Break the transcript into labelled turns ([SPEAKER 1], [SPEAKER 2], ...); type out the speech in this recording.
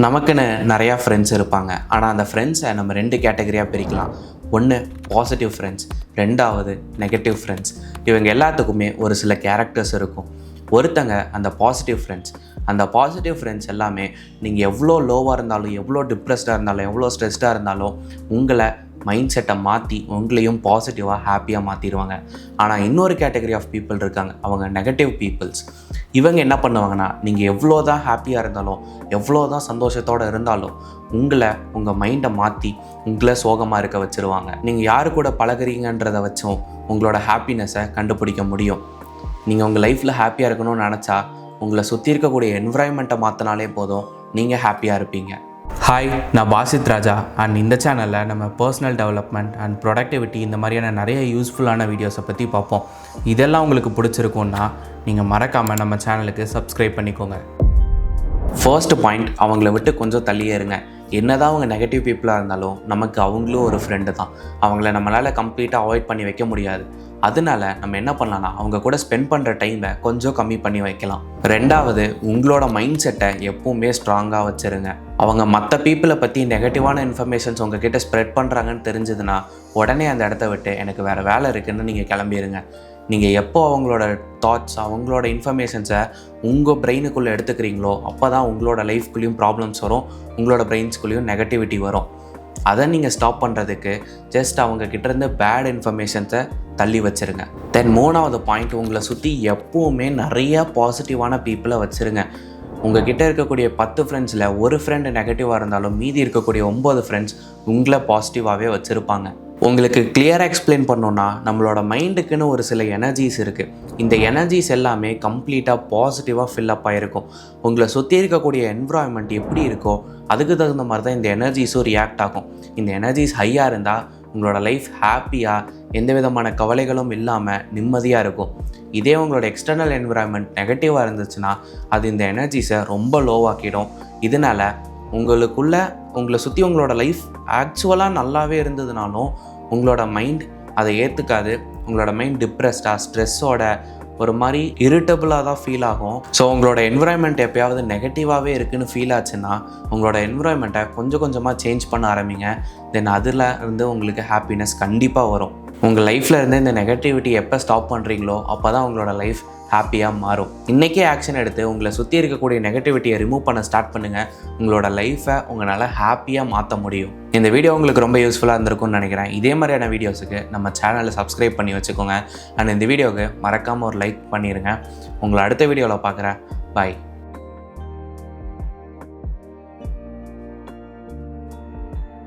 [SPEAKER 1] நமக்குன்னு நிறையா ஃப்ரெண்ட்ஸ் இருப்பாங்க. ஆனால் அந்த ஃப்ரெண்ட்ஸை நம்ம 2 கேட்டகரியாக பிரிக்கலாம். ஒன்று பாசிட்டிவ் ஃப்ரெண்ட்ஸ், ரெண்டாவது நெகட்டிவ் ஃப்ரெண்ட்ஸ். இவங்க எல்லாத்துக்குமே ஒரு சில கேரக்டர்ஸ் இருக்கும். ஒருத்தங்க அந்த பாசிட்டிவ் ஃப்ரெண்ட்ஸ். அந்த பாசிட்டிவ் ஃப்ரெண்ட்ஸ் எல்லாமே நீங்கள் எவ்வளோ லோவாக இருந்தாலும், எவ்வளோ டிப்ரெஸ்டாக இருந்தாலும், எவ்வளோ ஸ்ட்ரெஸ்டாக இருந்தாலும் உங்களை மைண்ட் செட்டை மாற்றி உங்களையும் பாசிட்டிவாக ஹாப்பியாக மாற்றிடுவாங்க. ஆனால் இன்னொரு கேட்டகரி ஆஃப் பீப்புள் இருக்காங்க, அவங்க நெகட்டிவ் பீப்புள்ஸ். இவங்க என்ன பண்ணுவாங்கன்னா, நீங்கள் எவ்வளோ தான் ஹாப்பியாக இருந்தாலும், எவ்வளோ தான் சந்தோஷத்தோடு இருந்தாலும் உங்களை உங்கள் மைண்டை மாற்றி உங்களை சோகமாக இருக்க வச்சுருவாங்க. நீங்கள் யாரு கூட பழகுறீங்கன்றதை வச்சும் உங்களோட ஹாப்பினஸை கண்டுபிடிக்க முடியும். நீங்கள் உங்கள் லைஃப்பில் ஹாப்பியாக இருக்கணும்னு நினச்சா உங்களை சுற்றி இருக்கக்கூடிய என்விரான்மெண்ட்டை மாற்றினாலே போதும், நீங்கள் ஹாப்பியாக இருப்பீங்க. ஹாய், நான் பாசித் ராஜா. அண்ட் இந்த சேனலில் நம்ம பர்சனல் டெவலப்மெண்ட் அண்ட் ப்ரொடக்டிவிட்டி இந்த மாதிரியான நிறைய யூஸ்ஃபுல்லான வீடியோஸை பற்றி பார்ப்போம். இதெல்லாம் உங்களுக்கு பிடிச்சிருக்குன்னா நீங்கள் மறக்காமல் நம்ம சேனலுக்கு சப்ஸ்கிரைப் பண்ணிக்கோங்க. ஃபர்ஸ்ட் பாயிண்ட், அவங்கள விட்டு கொஞ்சம் தள்ளியே இருங்க. என்னதான் அவங்க நெகட்டிவ் பீப்புளாக இருந்தாலும் நமக்கு அவங்களும் ஒரு ஃப்ரெண்டு தான். அவங்கள நம்மளால் கம்ப்ளீட்டாக அவாய்ட் பண்ணி வைக்க முடியாது. அதனால நம்ம என்ன பண்ணலாம்னா, அவங்க கூட ஸ்பெண்ட் பண்ணுற டைமை கொஞ்சம் கம்மி பண்ணி வைக்கலாம். ரெண்டாவது, உங்களோட மைண்ட் செட்டை எப்பவுமே ஸ்ட்ராங்காக வச்சுருங்க. அவங்க மற்ற பீப்புளை பற்றி நெகட்டிவான இன்ஃபர்மேஷன்ஸ் உங்ககிட்ட ஸ்ப்ரெட் பண்ணுறாங்கன்னு தெரிஞ்சதுன்னா உடனே அந்த இடத்த விட்டு எனக்கு வேறு வேலை இருக்குதுன்னு நீங்கள் கிளம்பிடுங்க. நீங்கள் எப்போ அவங்களோட தாட்ஸ், அவங்களோட இன்ஃபர்மேஷன்ஸை உங்கள் பிரெயினுக்குள்ளே எடுத்துக்கிறீங்களோ அப்போ தான் உங்களோட லைஃப்குள்ளேயும் ப்ராப்ளம்ஸ் வரும், உங்களோட பிரெயின்ஸ்குள்ளேயும் நெகட்டிவிட்டி வரும். அதை நீங்கள் ஸ்டாப் பண்ணுறதுக்கு ஜஸ்ட் அவங்க கிட்டேருந்து பேட் இன்ஃபர்மேஷன்ஸை தள்ளி வச்சுருங்க. தென் மூணாவது பாயிண்ட், உங்களை சுற்றி எப்போவுமே நிறையா பாசிட்டிவான பீப்புளை வச்சுருங்க. உங்கள் கிட்டே இருக்கக்கூடிய 10 ஃப்ரெண்ட்ஸில் ஒரு ஃப்ரெண்டு நெகட்டிவாக இருந்தாலும் மீதி இருக்கக்கூடிய 9 ஃப்ரெண்ட்ஸ் உங்களை பாசிட்டிவாகவே வச்சுருப்பாங்க. உங்களுக்கு கிளியராக எக்ஸ்பிளைன் பண்ணோன்னா, நம்மளோட மைண்டுக்குன்னு ஒரு சில எனர்ஜிஸ் இருக்குது. இந்த எனர்ஜிஸ் எல்லாமே கம்ப்ளீட்டாக பாசிட்டிவாக ஃபில்லப் ஆகிருக்கும். உங்களை சுற்றி இருக்கக்கூடிய என்விரான்மெண்ட் எப்படி இருக்கோ அதுக்கு தகுந்த மாதிரி தான் இந்த எனர்ஜிஸும் ரியாக்ட் ஆகும். இந்த எனர்ஜிஸ் ஹையாக இருந்தால் உங்களோட லைஃப் ஹாப்பியாக, எந்த விதமான கவலைகளும் இல்லாமல் நிம்மதியாக இருக்கும். இதே உங்களோட எக்ஸ்டர்னல் என்விரான்மெண்ட் நெகட்டிவாக இருந்துச்சுன்னா அது இந்த எனர்ஜிஸை ரொம்ப லோவாக்கிடும். இதனால் உங்களை சுற்றி உங்களோட லைஃப் ஆக்சுவலாக நல்லாவே இருந்ததுனாலும் உங்களோட மைண்ட் அதை ஏற்றுக்காது. உங்களோட மைண்ட் டிப்ரெஸ்டாக, ஸ்ட்ரெஸ்ஸோட ஒரு மாதிரி இரிட்டபிளாக தான் ஃபீல் ஆகும். ஸோ உங்களோட என்விரான்மெண்ட் எப்போயாவது நெகட்டிவாகவே இருக்குதுன்னு ஃபீல் ஆச்சுன்னா உங்களோட என்விரான்மெண்ட்டை கொஞ்சம் கொஞ்சமாக சேஞ்ச் பண்ண ஆரம்பிங்க. தென் அதில் இருந்து உங்களுக்கு ஹாப்பினஸ் கண்டிப்பாக வரும். உங்கள் லைஃப்பில் இருந்து இந்த நெகட்டிவிட்டி எப்போ ஸ்டாப் பண்ணுறீங்களோ அப்போ தான் உங்களோட லைஃப் ஹாப்பியாக மாறும். இன்றைக்கே ஆக்ஷன் எடுத்து உங்களை சுற்றி இருக்கக்கூடிய நெகட்டிவிட்டியை ரிமூவ் பண்ண ஸ்டார்ட் பண்ணுங்கள். உங்களோட லைஃப்பை உங்களால் ஹாப்பியாக மாற்ற முடியும். இந்த வீடியோ உங்களுக்கு ரொம்ப யூஸ்ஃபுல்லாக இருந்திருக்கும்னு நினைக்கிறேன். இதே மாதிரியான வீடியோஸுக்கு நம்ம சேனலை சப்ஸ்கிரைப் பண்ணி வச்சுக்கோங்க. அண்ட் இந்த வீடியோவுக்கு மறக்காமல் ஒரு லைக் பண்ணிடுங்க. உங்களை அடுத்த வீடியோவில் பார்க்குறேன். பாய்.